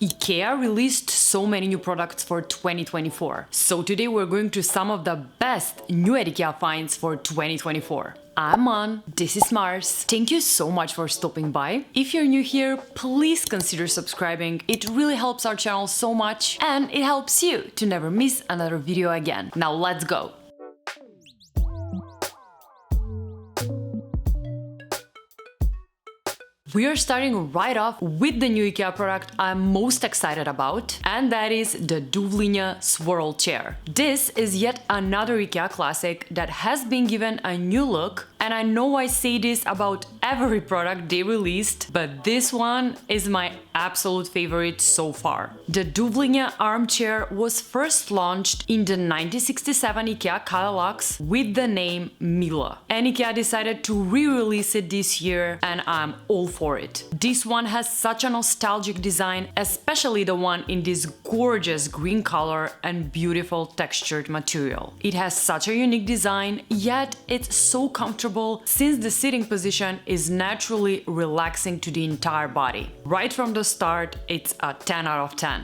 Ikea released so many new products for 2024. So today we're going to some of the best new Ikea finds for 2024. I'm On, this is Mars. Thank you so much for stopping by. If you're new here, please consider subscribing. It really helps our channel so much and it helps you to never miss another video again. Now let's go! We are starting right off with the new Ikea product I'm most excited about, and that is the DYVLINGE Swivel chair. This is yet another Ikea classic that has been given a new look, and I know I say this about every product they released, but this one is my absolute favorite so far. The DYVLINGE Armchair was first launched in the 1967 Ikea catalog with the name Mila, and Ikea decided to re-release it this year, and I'm all for it. This one has such a nostalgic design, especially the one in this gorgeous green color and beautiful textured material. It has such a unique design, yet it's so comfortable since the sitting position is naturally relaxing to the entire body. Right from the start, it's a 10 out of 10.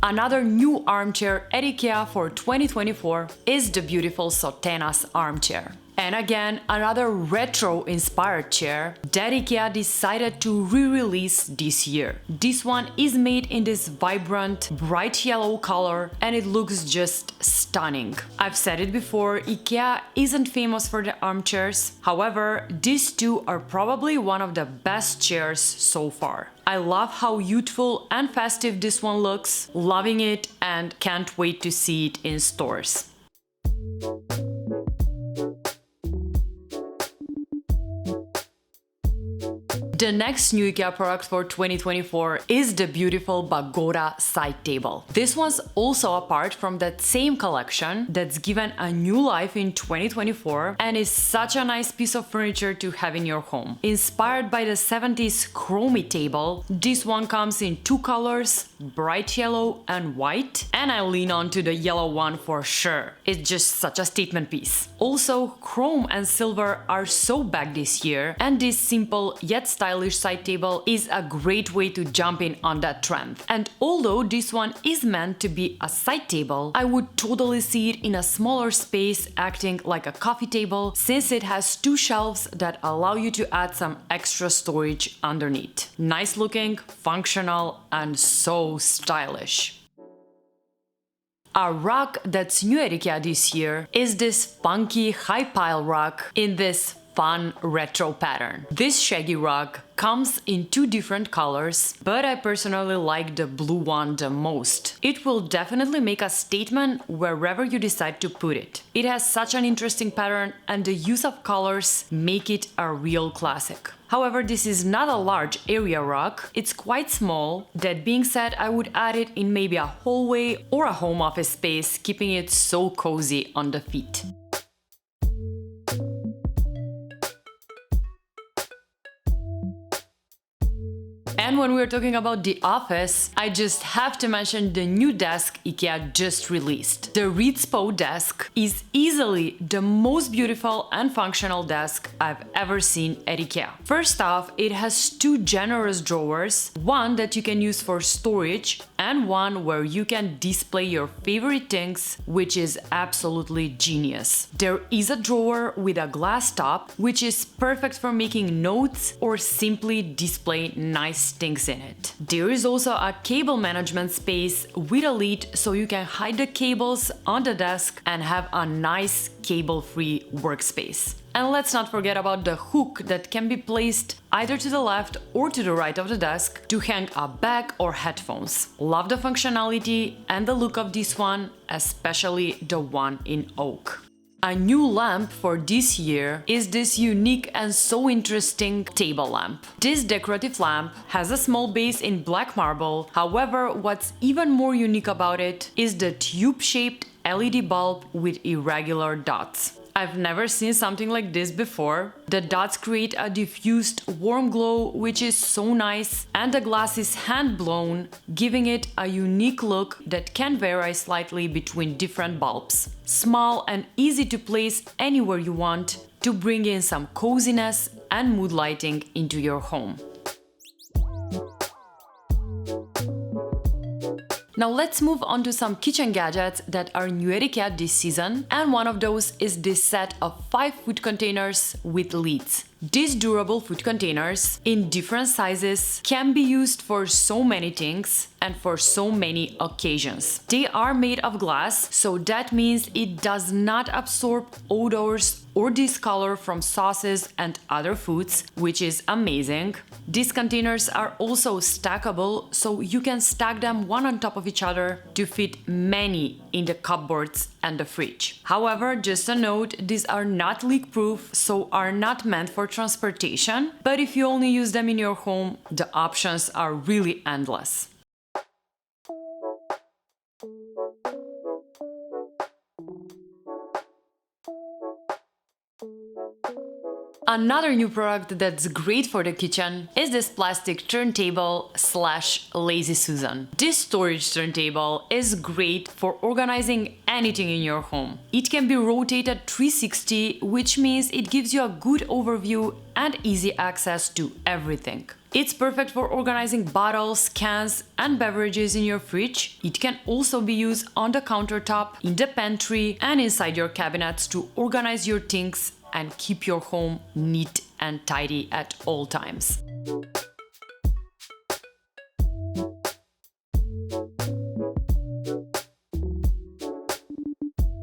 Another new armchair at Ikea for 2024 is the beautiful SOTENÄS Armchair. And again, another retro-inspired chair that Ikea decided to re-release this year. This one is made in this vibrant, bright yellow color and it looks just stunning. I've said it before, Ikea isn't famous for the armchairs. However, these two are probably one of the best chairs so far. I love how youthful and festive this one looks, loving it and can't wait to see it in stores. The next new Ikea product for 2024 is the beautiful BAGGBODA Side table. This one's also a part from that same collection that's given a new life in 2024 and is such a nice piece of furniture to have in your home. Inspired by the 70s chromy table, this one comes in two colors, bright yellow and white, and I lean on to the yellow one for sure. It's just such a statement piece. Also, chrome and silver are so back this year, and this simple yet stylish side table is a great way to jump in on that trend. And although this one is meant to be a side table, I would totally see it in a smaller space acting like a coffee table, since it has two shelves that allow you to add some extra storage underneath. Nice looking, functional, and so stylish. A rug that's new at Ikea this year is this funky high pile rug in this fun retro pattern. This shaggy rug comes in two different colors, but I personally like the blue one the most. It will definitely make a statement wherever you decide to put it. It has such an interesting pattern and the use of colors make it a real classic. However, this is not a large area rug, it's quite small. That being said, I would add it in maybe a hallway or a home office space, keeping it so cozy on the feet. And when we're talking about the office, I just have to mention the new desk Ikea just released. The RIDSPÖ Desk is easily the most beautiful and functional desk I've ever seen at Ikea. First off, it has two generous drawers, one that you can use for storage and one where you can display your favorite things, which is absolutely genius. There is a drawer with a glass top, which is perfect for making notes or simply display nice things in it. There is also a cable management space with a lid so you can hide the cables on the desk and have a nice cable-free workspace. And let's not forget about the hook that can be placed either to the left or to the right of the desk to hang a bag or headphones. Love the functionality and the look of this one, especially the one in oak. A new lamp for this year is this unique and so interesting table lamp. This decorative lamp has a small base in black marble, however, what's even more unique about it is the tube-shaped LED bulb with irregular dots. I've never seen something like this before. The dots create a diffused warm glow, which is so nice, and the glass is hand-blown, giving it a unique look that can vary slightly between different bulbs. Small and easy to place anywhere you want to bring in some coziness and mood lighting into your home. Now let's move on to some kitchen gadgets that are new at Ikea this season, and one of those is this set of 5 food containers with lids. These durable food containers in different sizes can be used for so many things and for so many occasions. They are made of glass, so that means it does not absorb odors or discolor from sauces and other foods, which is amazing. These containers are also stackable, so you can stack them one on top of each other to fit many in the cupboards and the fridge. However, just a note, these are not leak-proof, so are not meant for transportation, but if you only use them in your home, the options are really endless. Another new product that's great for the kitchen is this plastic turntable / Lazy Susan. This storage turntable is great for organizing anything in your home. It can be rotated 360, which means it gives you a good overview and easy access to everything. It's perfect for organizing bottles, cans, and beverages in your fridge. It can also be used on the countertop, in the pantry, and inside your cabinets to organize your things and keep your home neat and tidy at all times.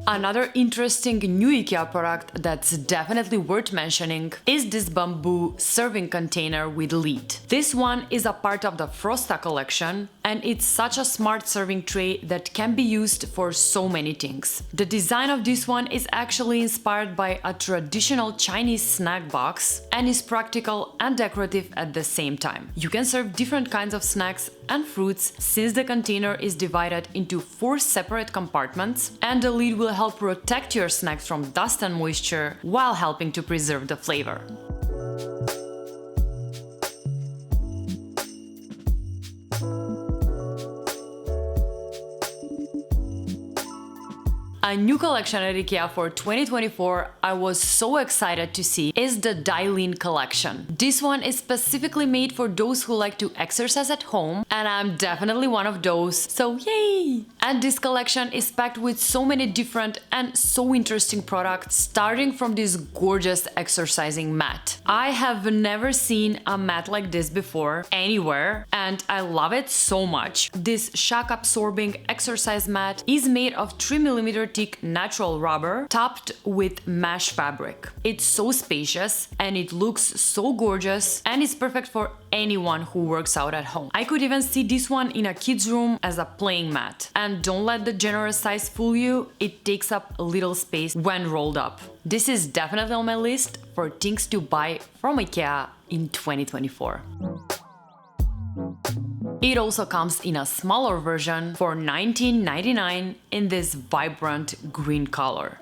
Another interesting new Ikea product that's definitely worth mentioning is this bamboo serving container with lid. This one is a part of the FÖSSTA collection, and it's such a smart serving tray that can be used for so many things. The design of this one is actually inspired by a traditional Chinese snack box and is practical and decorative at the same time. You can serve different kinds of snacks and fruits since the container is divided into 4 separate compartments, and the lid will help protect your snacks from dust and moisture while helping to preserve the flavor. A new collection at Ikea for 2024 I was so excited to see is the DAJLIEN collection. This one is specifically made for those who like to exercise at home, and I'm definitely one of those, so yay! And this collection is packed with so many different and so interesting products, starting from this gorgeous exercising mat. I have never seen a mat like this before anywhere, and I love it so much. This shock-absorbing exercise mat is made of 3mm thick natural rubber topped with mesh fabric. It's so spacious and it looks so gorgeous, and it's perfect for anyone who works out at home. I could even see this one in a kid's room as a playing mat. And don't let the generous size fool you, it takes up a little space when rolled up. This is definitely on my list for things to buy from Ikea in 2024. It also comes in a smaller version for $19.99 in this vibrant green color.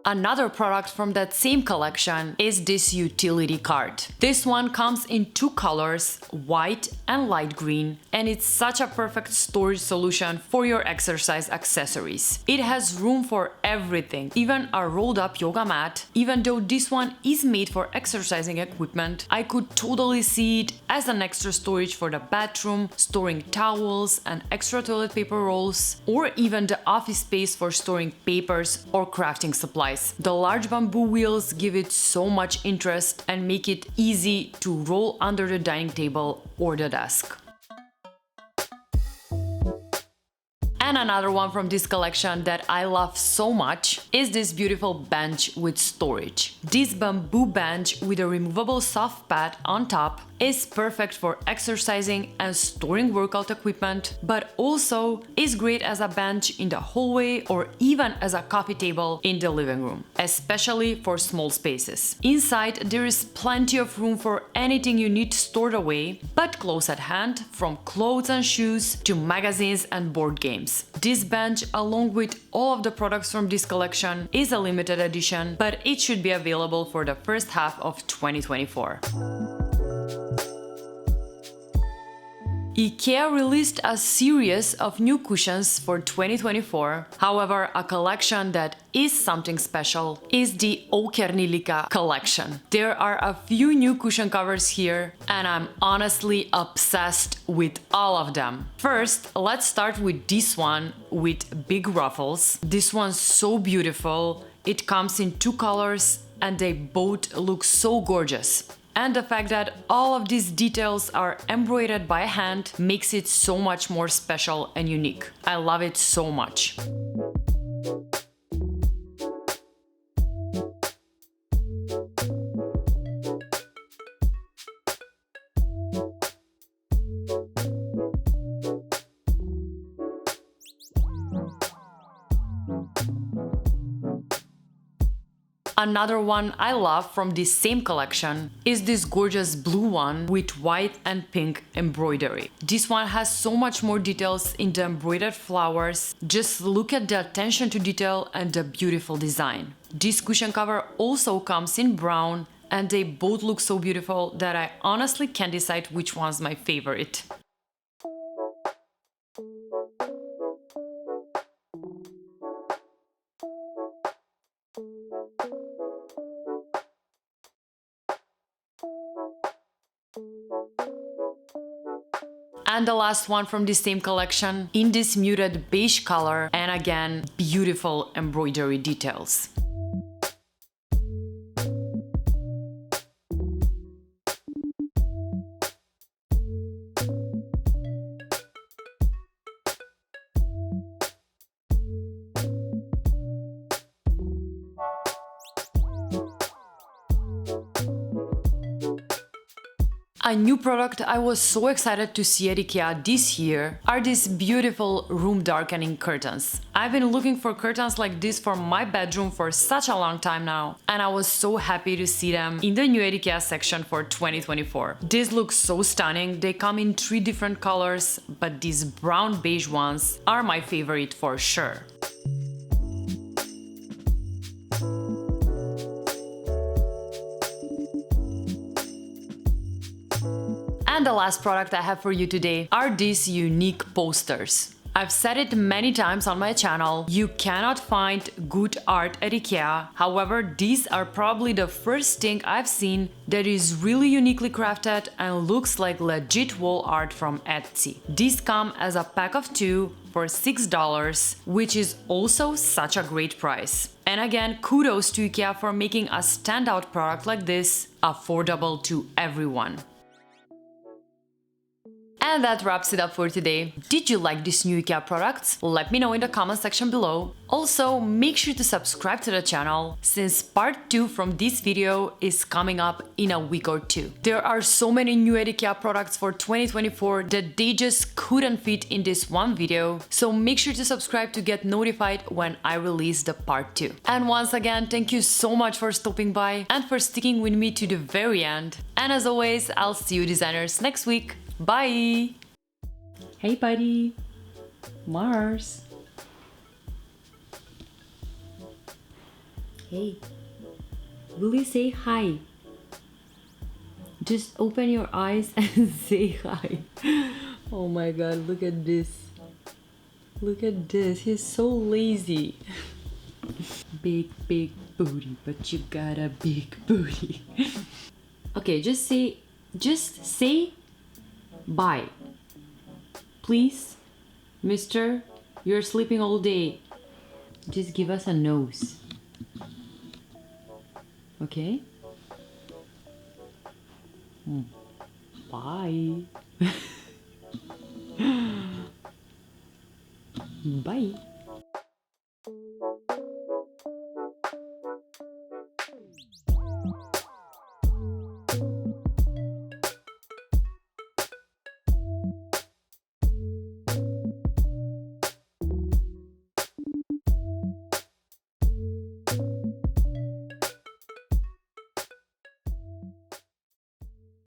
Another product from that same collection is this utility cart. This one comes in 2 colors, white and light green, and it's such a perfect storage solution for your exercise accessories. It has room for everything, even a rolled up yoga mat. Even though this one is made for exercising equipment, I could totally see it as an extra storage for the bathroom, storing towels and extra toilet paper rolls, or even the office space for storing papers or crafting supplies. The large bamboo wheels give it so much interest and make it easy to roll under the dining table or the desk. And another one from this collection that I love so much is this beautiful bench with storage. This bamboo bench with a removable soft pad on top is perfect for exercising and storing workout equipment, but also is great as a bench in the hallway or even as a coffee table in the living room, especially for small spaces. Inside, there is plenty of room for anything you need stored away, but close at hand, from clothes and shoes to magazines and board games. This bench, along with all of the products from this collection, is a limited edition, but it should be available for the first half of 2024. Ikea released a series of new cushions for 2024. However, a collection that is something special is the ÅKERNEJLIKA collection. There are a few new cushion covers here, and I'm honestly obsessed with all of them. First, let's start with this one with big ruffles. This one's so beautiful. It comes in two colors and they both look so gorgeous. And the fact that all of these details are embroidered by hand makes it so much more special and unique. I love it so much. Another one I love from this same collection is this gorgeous blue one with white and pink embroidery. This one has so much more details in the embroidered flowers. Just look at the attention to detail and the beautiful design. This cushion cover also comes in brown, and they both look so beautiful that I honestly can't decide which one's my favorite. And the last one from this same collection, in this muted beige color, and again, beautiful embroidery details. A new product I was so excited to see at Ikea this year are these beautiful room darkening curtains. I've been looking for curtains like this for my bedroom for such a long time now, and I was so happy to see them in the new Ikea section for 2024. These look so stunning. They come in 3 different colors, but these brown beige ones are my favorite for sure. And the last product I have for you today are these unique posters. I've said it many times on my channel, you cannot find good art at Ikea. However, these are probably the first thing I've seen that is really uniquely crafted and looks like legit wall art from Etsy. These come as a pack of 2 for $6, which is also such a great price. And again, kudos to Ikea for making a standout product like this affordable to everyone. And that wraps it up for today. Did you like these new Ikea products? Let me know in the comment section below. Also, make sure to subscribe to the channel, since part 2 from this video is coming up in a week or 2. There are so many new Ikea products for 2024 that they just couldn't fit in this one video, so make sure to subscribe to get notified when I release the part 2. And once again, thank you so much for stopping by and for sticking with me to the very end. And as always, I'll see you designers next week. Bye! Hey buddy! Mars! Hey, will you say hi? Just open your eyes and say hi. Oh my god, look at this. Look at this, he's so lazy. Big booty, but you got a big booty. Okay, just say bye. Please, mister, you're sleeping all day. Just give us a nose. Okay? Bye. Bye.